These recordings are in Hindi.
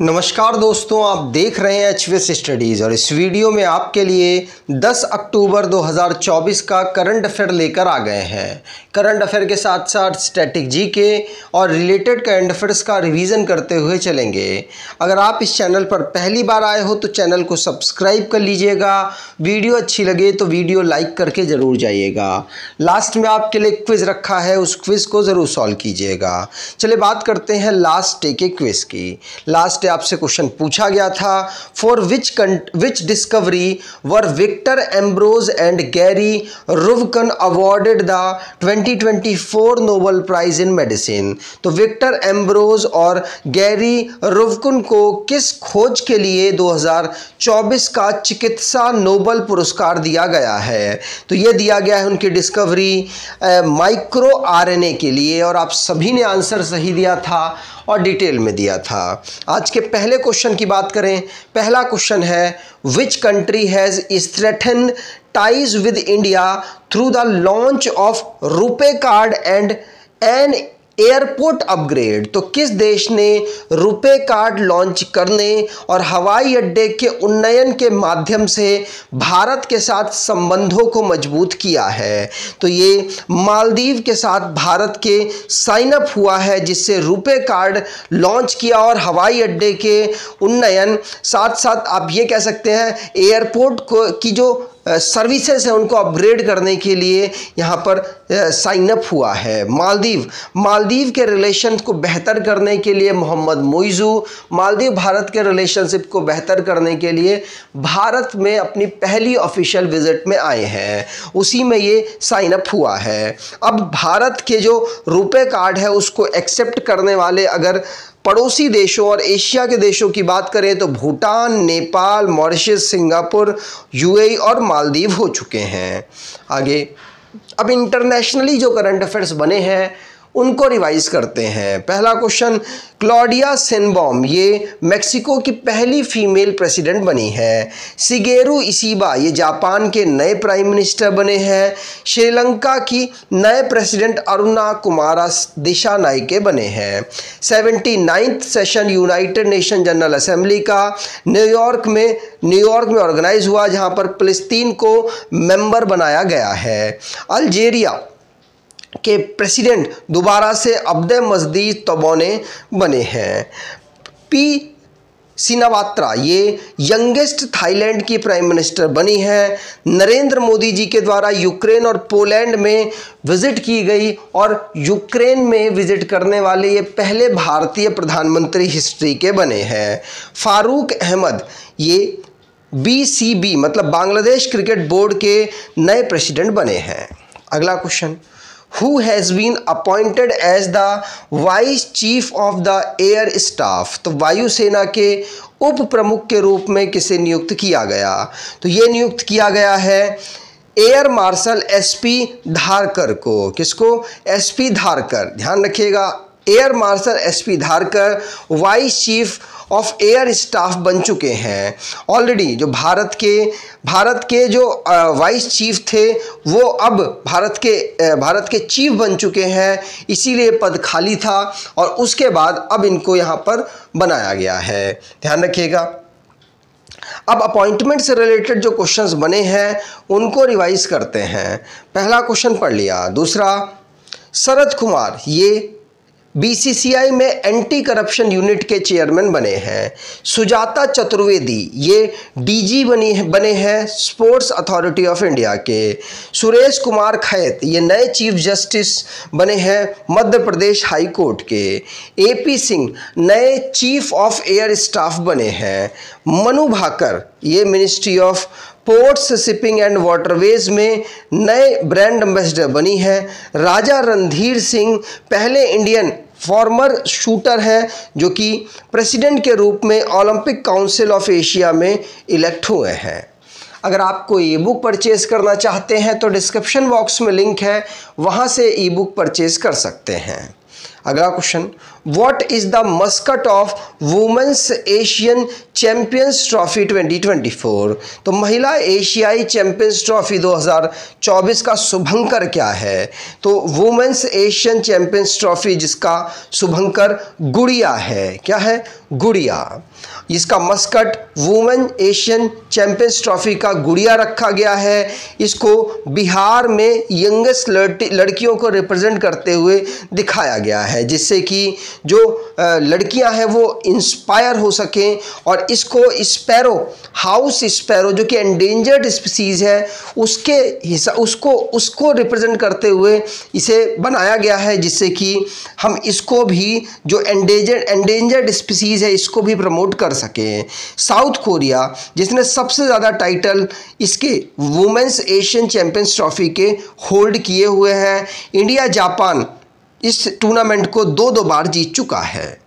नमस्कार दोस्तों, आप देख रहे हैं HVS स्टडीज़ और इस वीडियो में आपके लिए 10 अक्टूबर 2024 का करंट अफेयर लेकर आ गए हैं। करंट अफेयर के साथ साथ स्टैटिक जीके और रिलेटेड करंट अफेयर्स का रिवीजन करते हुए चलेंगे। अगर आप इस चैनल पर पहली बार आए हो तो चैनल को सब्सक्राइब कर लीजिएगा। वीडियो अच्छी लगे तो वीडियो लाइक करके ज़रूर जाइएगा। लास्ट में आपके लिए क्विज़ रखा है, उस क्विज़ को ज़रूर सॉल्व कीजिएगा। चलिए बात करते हैं लास्ट डे के क्विज़ की। लास्ट आपसे क्वेश्चन पूछा गया था, for which discovery were Victor Ambros and Gary Ruvkun awarded the 2024 Nobel prize in medicine. तो विक्टर एम्ब्रोज और गैरी रुवकन को किस खोज के लिए 2024 का चिकित्सा नोबेल पुरस्कार दिया गया है? तो यह दिया गया है उनकी डिस्कवरी माइक्रो आरएनए के लिए, और आप सभी ने आंसर सही दिया था और डिटेल में दिया था। आज के पहले क्वेश्चन की बात करें। पहला क्वेश्चन है, which country has strengthened ties with India through the launch of RuPay card and an airport upgrade. तो किस देश ने रुपे कार्ड लॉन्च करने और हवाई अड्डे के उन्नयन के माध्यम से भारत के साथ संबंधों को मजबूत किया है? तो ये मालदीव के साथ भारत के साइन अप हुआ है, जिससे रुपे कार्ड लॉन्च किया और हवाई अड्डे के उन्नयन, साथ साथ आप ये कह सकते हैं एयरपोर्ट को की जो सर्विसेज है उनको अपग्रेड करने के लिए यहाँ पर साइन अप हुआ है। मालदीव के रिलेशन को बेहतर करने के लिए मोहम्मद मुइज़ू मालदीव भारत के रिलेशनशिप को बेहतर करने के लिए भारत में अपनी पहली ऑफिशियल विजिट में आए हैं, उसी में ये साइन अप हुआ है। अब भारत के जो रुपे कार्ड है उसको एक्सेप्ट करने वाले अगर पड़ोसी देशों और एशिया के देशों की बात करें तो Bhutan, Nepal, Mauritius, Singapore, UAE और मालदीव हो चुके हैं। आगे अब इंटरनेशनली जो करंट अफेयर्स बने हैं उनको रिवाइज करते हैं। पहला क्वेश्चन, क्लॉडिया शेनबॉम ये मेक्सिको की पहली फीमेल प्रेसिडेंट बनी है। शिगेरू इशिबा ये जापान के नए प्राइम मिनिस्टर बने हैं। श्रीलंका की नए प्रेसिडेंट अरुणा कुमारा दिशानायके बने हैं। 79th session United nation general assembly का न्यूयॉर्क में ऑर्गेनाइज हुआ, जहां पर फिलिस्तीन को मेंबर बनाया गया है। अल्जीरिया के प्रेसिडेंट दोबारा से अब्दे मजीद तबोने बने हैं। पी सिनावात्रा ये यंगेस्ट थाईलैंड की प्राइम मिनिस्टर बनी है। नरेंद्र मोदी जी के द्वारा यूक्रेन और पोलैंड में विजिट की गई और यूक्रेन में विजिट करने वाले ये पहले भारतीय प्रधानमंत्री हिस्ट्री के बने हैं। फारूक अहमद ये BCB मतलब बांग्लादेश क्रिकेट बोर्ड के नए प्रेसिडेंट बने हैं। अगला question, Who has been appointed as the Vice Chief of the Air Staff? तो वायुसेना के उप प्रमुख के रूप में किसे नियुक्त किया गया? तो ये नियुक्त किया गया है एयर मार्शल SP धारकर को। किसको? SP धारकर। ध्यान रखिएगा, air marshal SP Dharkar vice chief of air staff बन चुके हैं। ऑलरेडी जो भारत के जो वाइस चीफ थे वो अब भारत के चीफ बन चुके हैं, इसीलिए पद खाली था और उसके बाद अब इनको यहाँ पर बनाया गया है। ध्यान रखिएगा। अब अपॉइंटमेंट से रिलेटेड जो क्वेश्चंस बने हैं उनको रिवाइज करते हैं। पहला क्वेश्चन पढ़ लिया। दूसरा, शरद कुमार ये BCCI में एंटी करप्शन यूनिट के चेयरमैन बने हैं। सुजाता चतुर्वेदी ये DG बने हैं स्पोर्ट्स अथॉरिटी ऑफ इंडिया के। सुरेश कुमार खैत ये नए चीफ जस्टिस बने हैं मध्य प्रदेश हाई कोर्ट के। AP सिंह नए चीफ ऑफ एयर स्टाफ बने हैं। मनु भाकर ये ministry of ports, shipping and waterways में नए ब्रांड एम्बेसडर बनी है। राजा रणधीर सिंह पहले इंडियन फॉर्मर शूटर हैं जो कि प्रेसिडेंट के रूप में ओलंपिक काउंसिल ऑफ एशिया में इलेक्ट हुए हैं। अगर आपको ई बुक परचेज करना चाहते हैं तो डिस्क्रिप्शन बॉक्स में लिंक है, वहां से ई बुक परचेज कर सकते हैं। अगला question, what is the mascot of women's Asian champions trophy 2024? तो महिला एशियाई चैंपियंस ट्रॉफी 2024 का शुभंकर क्या है? तो वुमेन्स एशियन चैंपियंस ट्रॉफी जिसका शुभंकर गुड़िया है। क्या है? गुड़िया। इसका Muscat women Asian champions trophy का गुड़िया रखा गया है। इसको बिहार में यंगेस्ट लड़कियों को रिप्रेजेंट करते हुए दिखाया गया है, जिससे कि जो लड़कियां हैं वो इंस्पायर हो सकें। और इसको स्पैरो, हाउस स्पैरो जो कि एंडेंजर्ड स्पीसीज है, उसको रिप्रेजेंट करते हुए इसे बनाया गया है, जिससे कि हम इसको भी जो एंडेंजर्ड स्पीसीज है इसको भी प्रमोट कर सकें। साउथ कोरिया जिसने सबसे ज़्यादा टाइटल इसके वुमेन्स एशियन चैंपियंस ट्रॉफी के होल्ड किए हुए हैं। इंडिया जापान इस टूर्नामेंट को 2 बार जीत चुका है।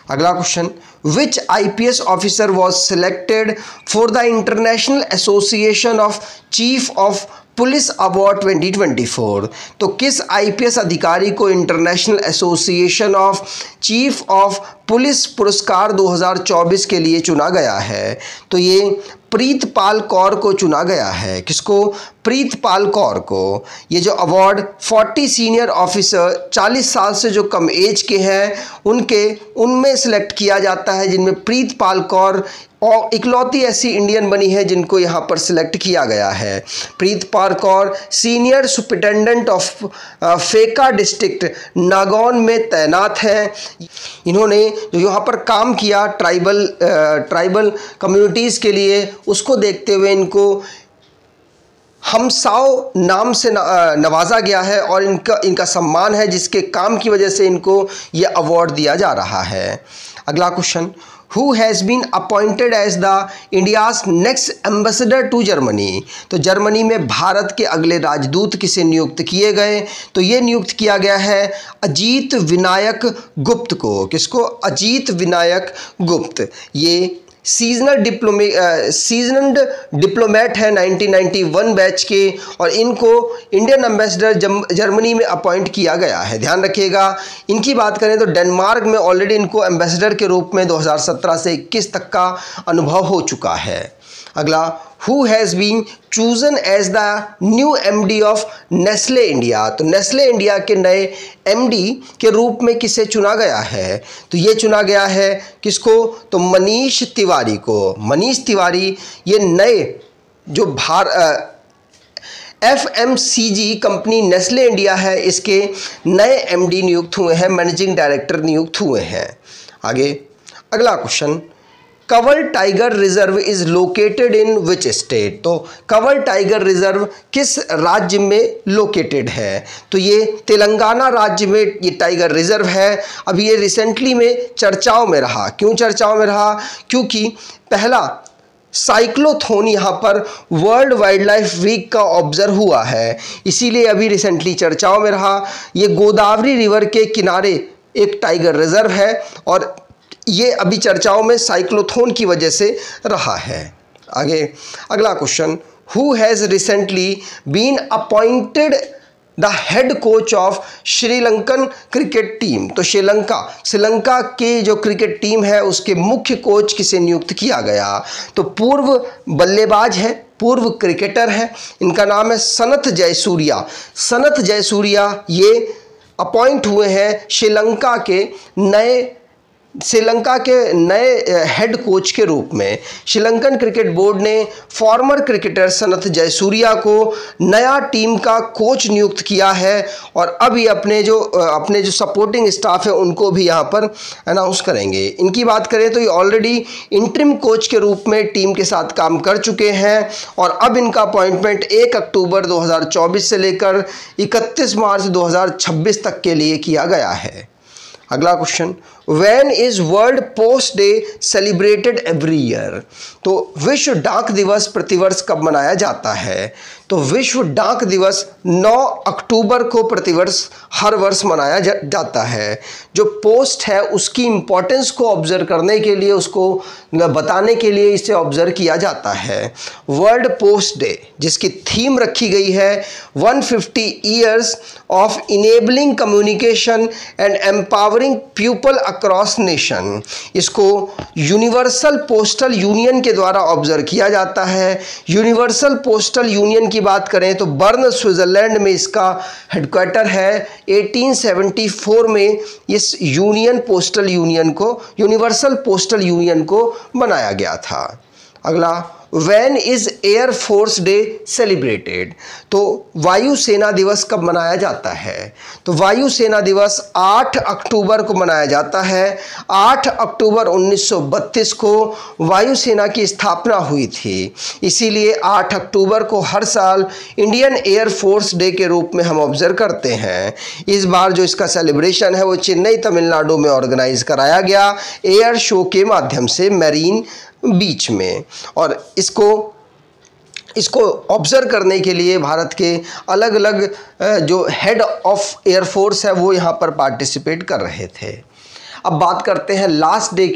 अगला question, which IPS officer was selected for the international association of chief of police award 2024? तो किस IPS अधिकारी को international association of chief of police पुरस्कार 2024 के लिए चुना गया है? तो ये प्रीतपाल कौर को चुना गया है। किसको? प्रीतपाल कौर को। ये जो अवार्ड 40 सीनियर ऑफिसर 40 साल से जो कम एज के हैं उनमें सेलेक्ट किया जाता है, जिनमें प्रीतपाल कौर और इकलौती ऐसी इंडियन बनी है जिनको यहाँ पर सिलेक्ट किया गया है। Pritpal Kaur senior superintendent of फेका डिस्ट्रिक्ट नागौन में तैनात हैं। इन्होंने जो यहाँ पर काम किया ट्राइबल कम्युनिटीज़ के लिए, उसको देखते हुए इनको हमसाओ नाम से नवाजा गया है और इनका सम्मान है, जिसके काम की वजह से इनको ये अवार्ड दिया जा रहा है। अगला question, Who has been appointed as the India's next ambassador to Germany? तो जर्मनी में भारत के अगले राजदूत किसे नियुक्त किए गए? तो ये नियुक्त किया गया है अजीत विनायक गुप्त को। किसको? अजीत विनायक गुप्त। ये सीजनल डिप्लोमेट है 1991 बैच के, और इनको इंडियन एम्बेसडर जर्मनी में अपॉइंट किया गया है। ध्यान रखिएगा, इनकी बात करें तो डेनमार्क में ऑलरेडी इनको एम्बेसडर के रूप में 2017 से 21 तक का अनुभव हो चुका है। अगला, Who has been chosen as the new MD of Nestle India? तो नेस्ले इंडिया के नए MD के रूप में किसे चुना गया है? तो ये चुना गया है किसको? तो मनीष तिवारी को। मनीष तिवारी ये नए जो FMCG कंपनी नेस्ले इंडिया है इसके नए MD नियुक्त हुए हैं, मैनेजिंग डायरेक्टर नियुक्त हुए हैं। आगे अगला question, Kanwar tiger reserve is located in which state? तो कंवर टाइगर रिजर्व किस राज्य में लोकेटेड है? तो ये तेलंगाना राज्य में ये टाइगर रिजर्व है। अभी ये रिसेंटली में चर्चाओं में रहा। क्यों चर्चाओं में रहा? क्योंकि पहला साइक्लोथोन यहाँ पर वर्ल्ड वाइल्ड लाइफ वीक का ऑब्जर्व हुआ है, इसीलिए अभी रिसेंटली चर्चाओं में रहा। ये गोदावरी रिवर के किनारे एक टाइगर रिजर्व है और ये अभी चर्चाओं में साइक्लोथोन की वजह से रहा है। आगे अगला question, who has recently been appointed the head coach of Sri Lankan cricket team? तो श्रीलंका के जो क्रिकेट टीम है उसके मुख्य कोच किसे नियुक्त किया गया? तो पूर्व बल्लेबाज है, पूर्व क्रिकेटर है, इनका नाम है सनथ जयसूर्या। सनथ जयसूर्या ये अपॉइंट हुए हैं श्रीलंका के नए हेड कोच के रूप में। श्रीलंकन क्रिकेट बोर्ड ने फॉर्मर क्रिकेटर सनथ जयसूर्या को नया टीम का कोच नियुक्त किया है और अब ये अपने जो सपोर्टिंग स्टाफ है उनको भी यहाँ पर अनाउंस करेंगे। इनकी बात करें तो ये ऑलरेडी इंटरिम कोच के रूप में टीम के साथ काम कर चुके हैं और अब इनका अपॉइंटमेंट 1 अक्टूबर 2024 से लेकर 31 मार्च 2026 तक के लिए किया गया है। अगला question, when is world post day celebrated every year? तो विश्व डाक दिवस प्रतिवर्ष कब मनाया जाता है? तो विश्व डाक दिवस 9 अक्टूबर को प्रतिवर्ष हर वर्ष मनाया जाता है। जो पोस्ट है उसकी इम्पोर्टेंस को ऑब्जर्व करने के लिए, उसको बताने के लिए इसे ऑब्जर्व किया जाता है। वर्ल्ड पोस्ट डे, जिसकी थीम रखी गई है 150 years of enabling communication and empowering people across nation. इसको यूनिवर्सल पोस्टल यूनियन के द्वारा ऑब्जर्व किया जाता है। यूनिवर्सल पोस्टल यूनियन की बात करें तो बर्न स्विट्जरलैंड में इसका हेडक्वार्टर है। 1874 में इस यूनिवर्सल पोस्टल यूनियन को बनाया गया था। अगला, When is air force day celebrated? तो वायुसेना दिवस कब मनाया जाता है? तो वायुसेना दिवस 8 अक्टूबर को मनाया जाता है। 8 अक्टूबर 1932 को वायुसेना की स्थापना हुई थी, इसीलिए 8 अक्टूबर को हर साल इंडियन एयर फोर्स डे के रूप में हम ऑब्जर्व करते हैं। इस बार जो इसका सेलिब्रेशन है वो चेन्नई तमिलनाडु में ऑर्गेनाइज कराया गया एयर शो के माध्यम से मैरीन बीच में। और इसको ऑब्जर्व करने के लिए भारत के अलग अलग जो हेड ऑफ एयरफोर्स है वो यहाँ पर पार्टिसिपेट कर रहे थे। अब बात करते हैं लास्ट डे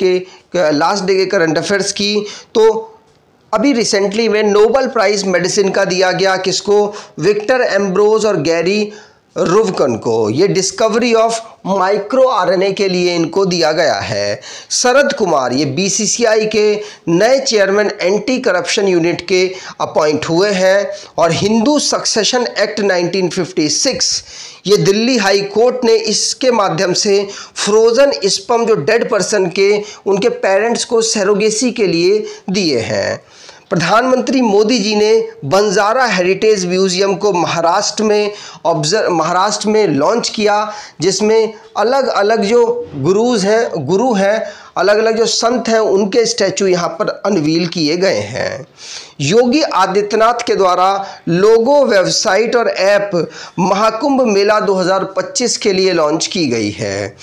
के करंट अफेयर्स की। तो अभी रिसेंटली में नोबेल प्राइज मेडिसिन का दिया गया, किसको? विक्टर एम्ब्रोज और गैरी रुवकन को। ये डिस्कवरी ऑफ माइक्रो आरएनए के लिए इनको दिया गया है। शरद कुमार ये बीसीसीआई के नए चेयरमैन एंटी करप्शन यूनिट के अपॉइंट हुए हैं। और हिंदू सक्सेशन एक्ट 1956 ये दिल्ली हाई कोर्ट ने इसके माध्यम से फ्रोज़न स्पर्म जो डेड पर्सन के उनके पेरेंट्स को सरोगेसी के लिए दिए हैं। प्रधानमंत्री मोदी जी ने बंजारा हेरिटेज म्यूजियम को महाराष्ट्र में लॉन्च किया, जिसमें अलग अलग जो गुरु हैं अलग अलग जो संत हैं उनके स्टैचू यहाँ पर अनवील किए गए हैं। योगी आदित्यनाथ के द्वारा लोगो, वेबसाइट और ऐप महाकुंभ मेला 2025 के लिए लॉन्च की गई है।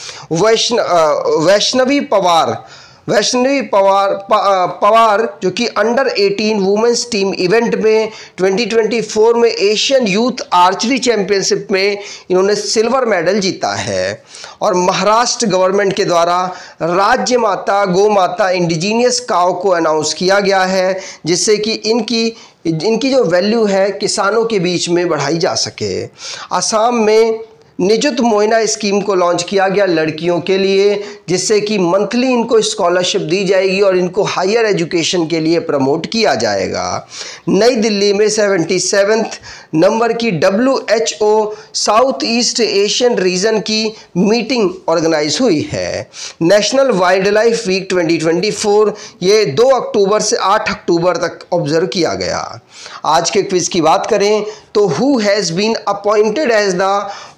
वैष्णवी पवार जो कि अंडर 18 वुमेन्स टीम इवेंट में 2024 में एशियन यूथ आर्चरी चैंपियनशिप में इन्होंने सिल्वर मेडल जीता है। और महाराष्ट्र गवर्नमेंट के द्वारा राज्य माता गौ माता इंडिजीनियस काव को अनाउंस किया गया है, जिससे कि इनकी जो वैल्यू है किसानों के बीच में बढ़ाई जा सके। असम में निजुत मोइना स्कीम को लॉन्च किया गया लड़कियों के लिए, जिससे कि मंथली इनको स्कॉलरशिप दी जाएगी और इनको हायर एजुकेशन के लिए प्रमोट किया जाएगा। नई दिल्ली में 77th नंबर की WHO south east Asian region की मीटिंग ऑर्गेनाइज हुई है। नेशनल वाइल्ड लाइफ वीक 2024 ये 2 अक्टूबर से 8 अक्टूबर तक ऑब्जर्व किया गया। आज के क्विज की बात करें तो who has been appointed as the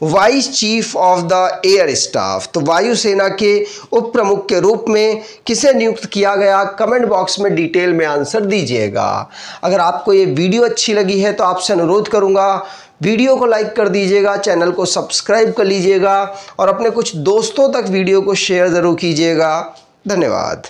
vice chief of the air staff? तो वायुसेना के उप प्रमुख के रूप में किसे नियुक्त किया गया? कमेंट बॉक्स में डिटेल में आंसर दीजिएगा। अगर आपको ये वीडियो अच्छी लगी है तो आपसे अनुरोध करूंगा वीडियो को लाइक कर दीजिएगा, चैनल को सब्सक्राइब कर लीजिएगा और अपने कुछ दोस्तों तक वीडियो को शेयर ज़रूर कीजिएगा। धन्यवाद।